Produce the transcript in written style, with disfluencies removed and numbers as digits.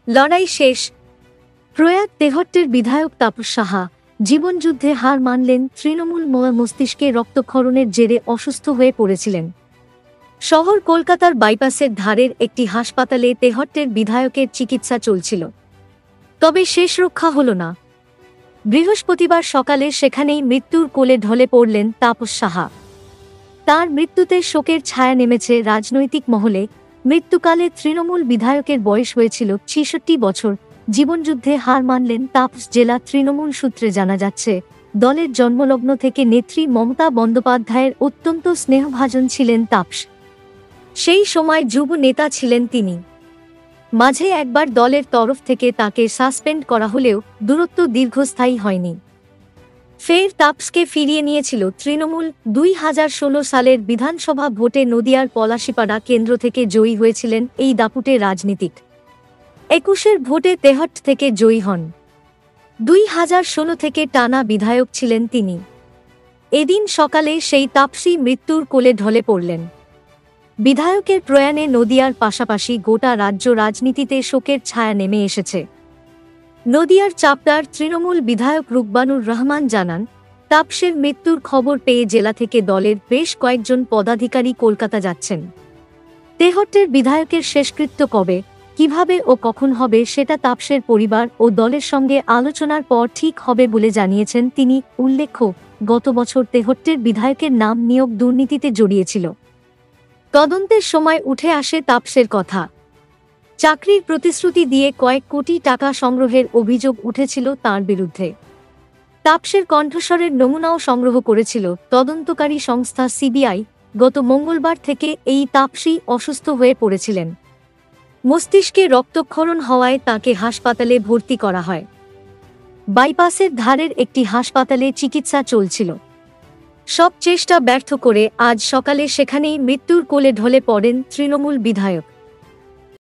লড়াই শেষ। প্রয়াত তেহট্টের বিধায়ক তাপস সাহা জীবনযুদ্ধে হার মানলেন। তৃণমূল মস্তিষ্কে রক্তক্ষরণের জেরে অসুস্থ হয়ে পড়েছিলেন। শহর কলকাতার বাইপাসের ধারের একটি হাসপাতালে তেহট্টের বিধায়কের চিকিৎসা চলছিল, তবে শেষ রক্ষা হল না। বৃহস্পতিবার সকালে সেখানেই মৃত্যুর কোলে ঢলে পড়লেন তাপস সাহা। তার মৃত্যুতে শোকের ছায়া নেমেছে রাজনৈতিক মহলে। মৃত্যুকালে তৃণমূল বিধায়কের বয়স হয়েছিল ৬৬ বছর। জীবনযুদ্ধে হার মানলেন তাপস। জেলা তৃণমূল সূত্রে জানা যাচ্ছে, দলের জন্মলগ্ন থেকে নেত্রী মমতা বন্দ্যোপাধ্যায়ের অত্যন্ত স্নেহভাজন ছিলেন তাপস। সেই সময় যুব নেতা ছিলেন তিনি। মাঝে একবার দলের তরফ থেকে তাকে সাসপেন্ড করা হলেও দূরত্ব দীর্ঘস্থায়ী হয়নি। ফের তাপসকে ফিরিয়ে নিয়েছিল তৃণমূল। ২০১৬ সালের বিধানসভা ভোটে নদিয়ার পলাশীপাড়া কেন্দ্র থেকে জয়ী হয়েছিলেন এই দাপুটে রাজনীতিক। ২১-এর ভোটে তেহট্ট থেকে জয়ী হন। ২০১৬ থেকে টানা বিধায়ক ছিলেন তিনি। এদিন সকালে সেই তাপসী মৃত্যুর কোলে ঢলে পড়লেন। বিধায়কের প্রয়াণে নদিয়ার পাশাপাশি গোটা রাজ্য রাজনীতিতে শোকের ছায়া নেমে এসেছে। নদিয়ার চাপড়ার তৃণমূল বিধায়ক রুকবানুর রহমান জানান, তাপসের মৃত্যুর খবর পেয়ে জেলা থেকে দলের বেশ কয়েকজন পদাধিকারী কলকাতা যাচ্ছেন। তেহট্টের বিধায়কের শেষকৃত্য কবে, কিভাবে ও কখন হবে সেটা তাপসের পরিবার ও দলের সঙ্গে আলোচনার পর ঠিক হবে বলে জানিয়েছেন তিনি। উল্লেখ্য, গত বছর তেহট্টের বিধায়কের নাম নিয়োগ দুর্নীতিতে জড়িয়েছিল। তদন্তের সময় উঠে আসে তাপসের কথা। চাকরির প্রতিশ্রুতি দিয়ে কয়েক কোটি টাকা সংগ্রহের অভিযোগ উঠেছিল তাঁর বিরুদ্ধে। তাপসের কণ্ঠস্বরের নমুনাও সংগ্রহ করেছিল তদন্তকারী সংস্থা সিবিআই। গত মঙ্গলবার থেকে এই তাপসী অসুস্থ হয়ে পড়েছিলেন। মস্তিষ্কে রক্তক্ষরণ হওয়ায় তাঁকে হাসপাতালে ভর্তি করা হয়। বাইপাসের ধারের একটি হাসপাতালে চিকিৎসা চলছিল। সব চেষ্টা ব্যর্থ করে আজ সকালে সেখানেই মৃত্যুর কোলে ঢলে পড়েন তৃণমূল বিধায়ক।